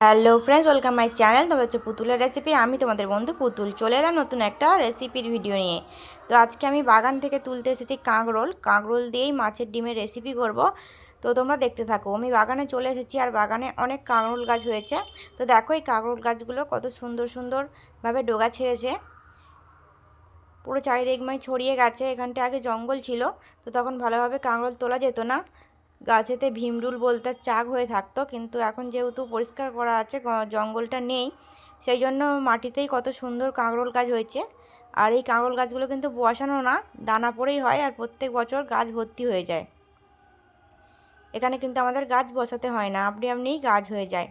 Hello friends, welcome my channel. তবে হচ্ছে পুতুলের রেসিপি। আমি তোমাদের বন্ধু পুতুল চলে এলাম নতুন একটা রেসিপির ভিডিও নিয়ে। তো আজকে আমি বাগান থেকে তুলতে এসেছি কাঁকরোল দিয়েই মাছের ডিমের রেসিপি করব। তো তোমরা দেখতে থাকো। আমি বাগানে চলে এসেছি, আর বাগানে অনেক কাঁকরোল গাছ হয়েছে। তো দেখো এই কাঁকরোল গাছগুলো কত সুন্দর সুন্দরভাবে ডগা ছেড়েছে, পুরো চারিদিকময় ছড়িয়ে গেছে। এখানটা আগে জঙ্গল ছিল, তো তখন ভালোভাবে কাঁকরোল তোলা যেত না, গাছেতে ভীমরুল বলতে চাক হয়ে থাকতো। কিন্তু এখন যেহেতু পরিষ্কার করা আছে, জঙ্গলটা নেই, সেই জন্য মাটিতেই কত সুন্দর কাঁকরোল গাছ হয়েছে। আর এই কাঁকরোল গাছগুলো কিন্তু বসানো না, দানা পড়েই হয়, আর প্রত্যেক বছর গাছ ভর্তি হয়ে যায়। এখানে কিন্তু আমাদের গাছ বসাতে হয় না, আপনি আপনিই গাছ হয়ে যায়।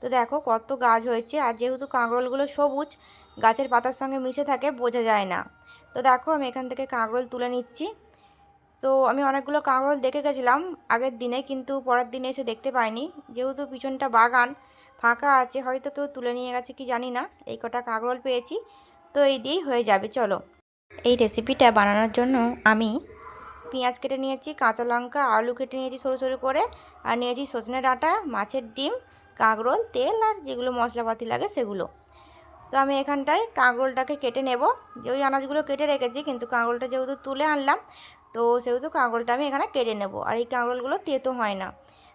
তো দেখো কত গাছ হয়েছে, আর যেহেতু কাঁকরোলগুলো সবুজ, গাছের পাতার সঙ্গে মিশে থাকে, বোঝা যায় না। তো দেখো আমি এখান থেকে কাঁকরোল তুলে নিচ্ছি। তো আমি অনেকগুলো কাঁকরোল দেখে গেছিলাম আগের দিনে, কিন্তু পরের দিনে এসে দেখতে পাইনি। যেহেতু পিছনটা বাগান ফাঁকা আছে, হয়তো কেউ তুলে নিয়ে গেছে কি জানি না। এই কটা কাঁকরোল পেয়েছি, তো এই দিয়েই হয়ে যাবে। চলো, এই রেসিপিটা বানানোর জন্য আমি পেঁয়াজ কেটে নিয়েছি, কাঁচা লঙ্কা, আলু কেটে নিয়েছি সরু সরু করে, আর নিয়েছি সজনে ডাঁটা, মাছের ডিম, কাঁকরোল, তেল, আর যেগুলো মশলাপাতি লাগে সেগুলো। তো আমি এখানটায় কাঁকরোলটাকে কেটে নেব। যে ওই আনাজগুলো কেটে রেখেছি, কিন্তু কাঁকরোলটা যেহেতু তুলে আনলাম, তো সেহেতু কাঁকরোলটা আমি এখানে কেটে নেব। আর এই কাঁকরোলগুলো তেতো হয় না।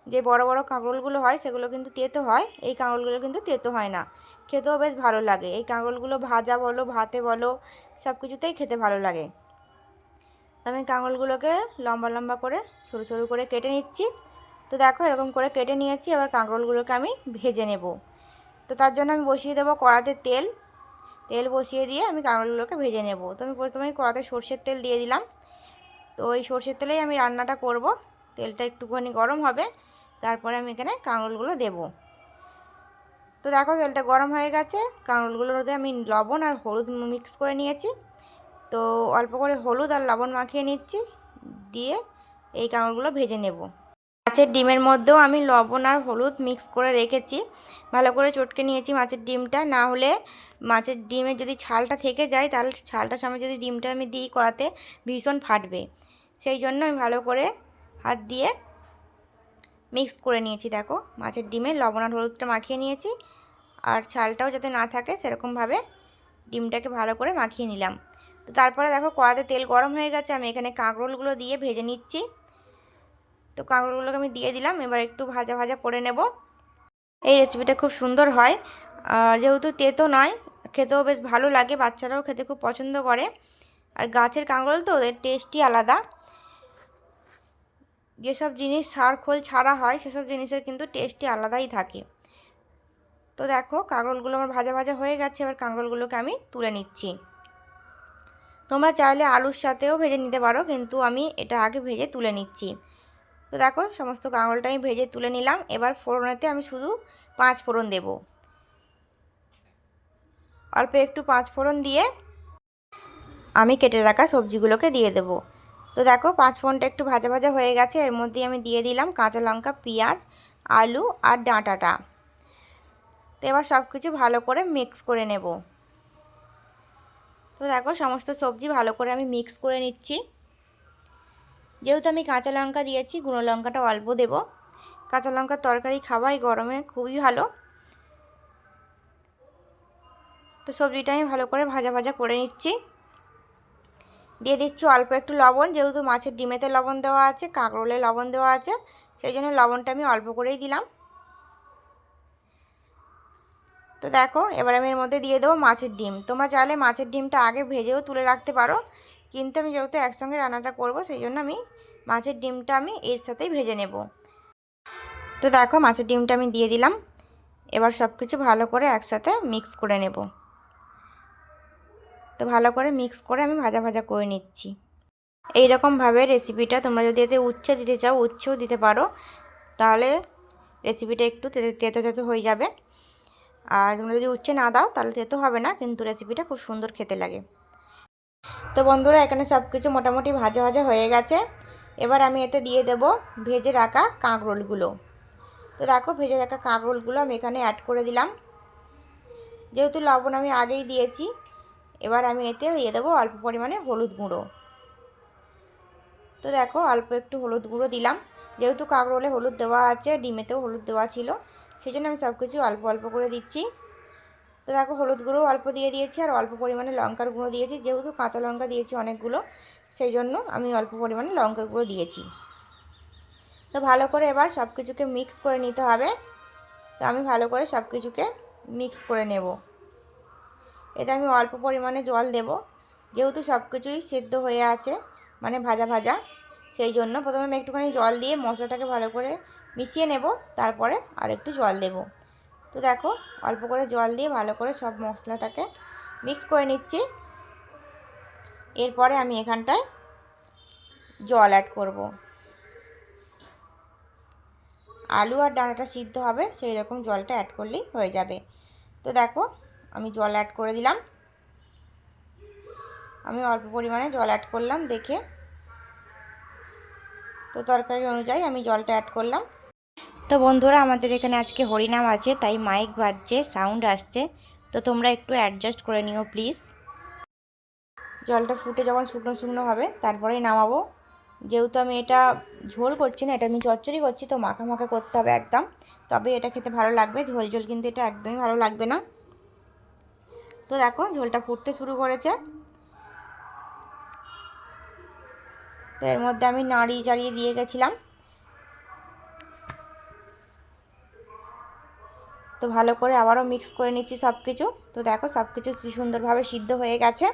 যে বড় বড় কাঁকরোলগুলো হয় সেগুলো কিন্তু তেতো হয়, এই কাঁকরোলগুলো কিন্তু তেতো হয় না, খেতেও বেশ ভালো লাগে। এই কাঁকরোলগুলো ভাজা বলো, ভাতে বলো, সব কিছুতেই খেতে ভালো লাগে। তো আমি কাঁকরোলগুলোকে লম্বা লম্বা করে সরু সরু করে কেটে নিচ্ছি। তো দেখো এরকম করে কেটে নিয়েছি। এবার কাঁকরোলগুলোকে আমি ভেজে নেব। তো তার জন্য আমি বসিয়ে দেবো কড়াতে তেল। তেল বসিয়ে দিয়ে আমি কাঁকরোলগুলোকে ভেজে নেব। তো আমি প্রথমেই কড়াতে সর্ষের তেল দিয়ে দিলাম। তো এই সর্ষের তেলেই আমি রান্নাটা করব। তেলটা একটুখানি গরম হবে, তারপরে আমি এখানে কাঁকরোলগুলো দেব। তো দেখো তেলটা গরম হয়ে গেছে, কাঁকরোলগুলোতে আমি লবণ আর হলুদ মিক্স করে নিয়েছি। তো অল্প করে হলুদ আর লবণ মাখিয়ে নিচ্ছি, দিয়ে এই কাঁকরোলগুলো ভেজে নেব। মাছের ডিমের মধ্যেও আমি লবণ আর হলুদ মিক্স করে রেখেছি, ভালো করে চটকে নিয়েছি মাছের ডিমটা। না হলে মাছের ডিমে যদি ছালটা থেকে যায়, তাহলে ছালটার সামনে যদি ডিমটা আমি দিই কড়াতে, ভীষণ ফাটবে। সেই জন্য আমি ভালো করে হাত দিয়ে মিক্স করে নিয়েছি। দেখো মাছের ডিমে লবণ আর হলুদটা মাখিয়ে নিয়েছি, আর ছালটাও যাতে না থাকে সেরকমভাবে ডিমটাকে ভালো করে মাখিয়ে নিলাম। তো তারপরে দেখো কড়াতে তেল গরম হয়ে গেছে, আমি এখানে কাঁকরোলগুলো দিয়ে ভেজে নিচ্ছি। তো কাঁকরোলগুলোকে আমি দিয়ে দিলাম, এবার একটু ভাজা ভাজা করে নেব। এই রেসিপিটা খুব সুন্দর হয়, যেহেতু তেতো নয়, খেতেও বেশ ভালো লাগে, বাচ্চারাও খেতে খুব পছন্দ করে। আর গাছের কাঁকরোল তো ওদের টেস্টই আলাদা। যেসব জিনিস সার খোল ছাড়া হয় সেসব জিনিসের কিন্তু টেস্টই আলাদাই থাকে। তো দেখো কাঁকরোলগুলো আমার ভাজা ভাজা হয়ে গেছে, এবার কাঁকরোলগুলোকে আমি তুলে নিচ্ছি। তোমরা চাইলে আলুর সাথেও ভেজে নিতে পারো, কিন্তু আমি এটা আগে ভেজে তুলে নিচ্ছি। তো দেখো সমস্ত কাঁকরোলটা আমি ভেজে তুলে নিলাম। এবার ফোড়নেতে আমি শুধু 5 ফোড়ন দেব। অল্প একটু 5 ফোড়ন দিয়ে আমি কেটে রাখা সবজিগুলোকে দিয়ে দেব। তো দেখো 5 ফোড়নটা একটু ভাজা ভাজা হয়ে গেছে, এর মধ্যে আমি দিয়ে দিলাম কাঁচা লঙ্কা, পেঁয়াজ, আলু আর ডাঁটাটা। তো এবার সব কিছু ভালো করে মিক্স করে নেব। তো দেখো সমস্ত সবজি ভালো করে আমি মিক্স করে নিচ্ছি। যেহেতু আমি কাঁচা লঙ্কা দিয়েছি, গুঁড়ো লঙ্কাটা অল্প দেব। কাঁচা লঙ্কার তরকারি খাওয়াই গরমে খুবই ভালো। তো সবজিটা আমি ভালো করে ভাজা ভাজা করে নিচ্ছি। দিয়ে দিচ্ছি অল্প একটু লবণ, যেহেতু মাছের ডিমেতে লবণ দেওয়া আছে, কাঁকরোলে লবণ দেওয়া আছে, সেই জন্য লবণটা আমি অল্প করেই দিলাম। তো দেখো এবার আমি এর মধ্যে দিয়ে দেবো মাছের ডিম। তোমরা চাইলে মাছের ডিমটা আগে ভেজেও তুলে রাখতে পারো, কিন্তু আমি যেহেতু একসঙ্গে রান্নাটা করব, সেই জন্য আমি মাছের ডিমটা আমি এর সাথেই ভেজে নেব। তো দেখো মাছের ডিমটা আমি দিয়ে দিলাম। এবার সব কিছু ভালো করে একসাথে মিক্স করে নেব। তো ভালো করে মিক্স করে আমি ভাজা ভাজা করে নিচ্ছি। এই রকমভাবে রেসিপিটা তোমরা যদি এতে উচ্ছে দিতে চাও, উচ্ছেও দিতে পারো, তাহলে রেসিপিটা একটু তেতো তেতো হয়ে যাবে। আর তোমরা যদি উচ্ছে না দাও তাহলে তেতো হবে না, কিন্তু রেসিপিটা খুব সুন্দর খেতে লাগে। তো বন্ধুরা এখানে সব কিছু মোটামুটি ভাজা ভাজা হয়ে গেছে। এবার আমি এতে দিয়ে দেব ভেজে রাখা কাঁকরোলগুলো। তো দেখো ভেজে রাখা কাঁকরোলগুলো আমি এখানে অ্যাড করে দিলাম। যেহেতু লবণ আমি আগেই দিয়েছি, এবার আমি এতে দিয়ে দেবো অল্প পরিমাণে হলুদ গুঁড়ো। তো দেখো অল্প একটু হলুদ গুঁড়ো দিলাম, যেহেতু কাঁকরোলে হলুদ দেওয়া আছে, ডিমেতেও হলুদ দেওয়া ছিল, সেই জন্য আমি সব কিছু অল্প অল্প করে দিচ্ছি। তো দেখো হলুদ গুঁড়ো অল্প দিয়ে দিয়েছি আর অল্প পরিমাণে লঙ্কার গুঁড়ো দিয়েছি, যেহেতু কাঁচা লঙ্কা দিয়েছি অনেকগুলো, সেই জন্য আমি অল্প পরিমাণে লঙ্কার গুঁড়ো দিয়েছি। তো ভালো করে এবার সব কিছুকে মিক্স করে নিতে হবে। তো আমি ভালো করে সব কিছুকে মিক্স করে নেব। এতে আমি অল্প পরিমাণে জল দেব, যেহেতু সব কিছুই সেদ্ধ হয়ে আছে, মানে ভাজা ভাজা, সেই জন্য প্রথমে আমি একটুখানি জল দিয়ে মশলাটাকে ভালো করে মিশিয়ে নেব, তারপরে আর একটু জল দেব। তো দেখো অল্প করে জল দিয়ে ভালো করে সব মশলাটাকে মিক্স করে নিচ্ছি। এরপরে আমি এখানটায় জল অ্যাড করব। আলু আর ডাঁটাটা সিদ্ধ হবে সেই রকম জলটা অ্যাড করলেই হয়ে যাবে। তো দেখো আমি জল অ্যাড করে দিলাম। আমি অল্প পরিমাণে জল অ্যাড করলাম দেখে, তো তরকারি অনুযায়ী আমি জলটা অ্যাড করলাম। তো বন্ধুরা, আমাদের এখানে আজকে হরিনাম আছে, তাই মাইক বাজছে, সাউন্ড আসছে, তো তোমরা একটু অ্যাডজাস্ট করে নিও প্লিজ। জলটা ফুটে যখন শুকনো শুকনো হবে তারপরেই নামাবো। যেহেতু আমি এটা ঝোল করছি না, এটা আমি চচ্চড়ি করছি, তো মাখা মাখা করতে হবে একদম, তবে এটা খেতে ভালো লাগবে। ঝোল ঝোল কিন্তু এটা একদমই ভালো লাগবে না। তো দেখো ঝোলটা ফুটতে শুরু করেছে। তো এর মধ্যে আমি নাড়িয়ে চাড়িয়ে দিয়ে গেছিলাম। তো ভালো করে আবারও মিক্স করে নিচ্ছি সব কিছু। তো দেখো সব কিছু কি সুন্দরভাবে সিদ্ধ হয়ে গেছে।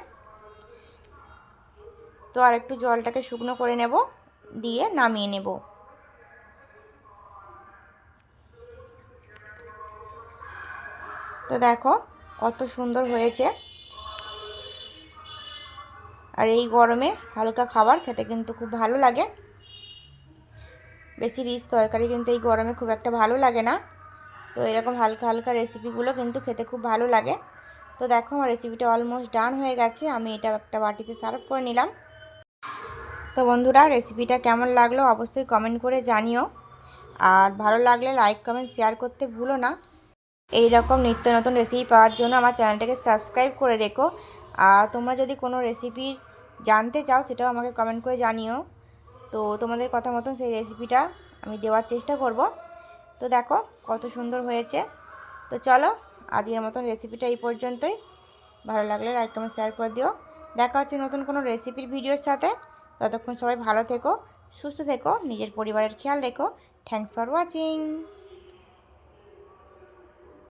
তো আর একটু জলটাকে শুকনো করে নেব, দিয়ে নামিয়ে নেব। তো দেখো কত সুন্দর হয়েছে। আর এই গরমে হালকা খাবার খেতে কিন্তু খুব ভালো লাগে। বেশি রিচ তরকারি কিন্তু এই গরমে খুব একটা ভালো লাগে না। তো এরকম হালকা হালকা রেসিপিগুলো কিন্তু খেতে খুব ভালো লাগে। তো দেখো আমার রেসিপিটা অলমোস্ট ডান হয়ে গেছে। আমি এটা একটা বাটিতে সার্ভ করে নিলাম। তো বন্ধুরা, রেসিপিটা কেমন লাগলো অবশ্যই কমেন্ট করে জানিও। আর ভালো লাগলে লাইক কমেন্ট শেয়ার করতে ভুলো না। এই রকম নিত্য নতুন রেসিপি পাওয়ার জন্য আমার চ্যানেলটাকে সাবস্ক্রাইব করে রেখো। আর তোমরা যদি কোনো রেসিপি জানতে চাও সেটাও আমাকে কমেন্ট করে জানিও। তো তোমাদের কথা মতন সেই রেসিপিটা আমি দেওয়ার চেষ্টা করব। তো দেখো কত সুন্দর হয়েছে। তো চলো আজকের মতন রেসিপিটা এই পর্যন্তই। ভালো লাগলে লাইক কমেন্ট শেয়ার করে দিও। দেখা হচ্ছে নতুন কোনো রেসিপির ভিডিওর সাথে। ততক্ষণ সবাই ভালো থেকো, সুস্থ থেকো, নিজের পরিবারের খেয়াল রেখো। Thanks for watching.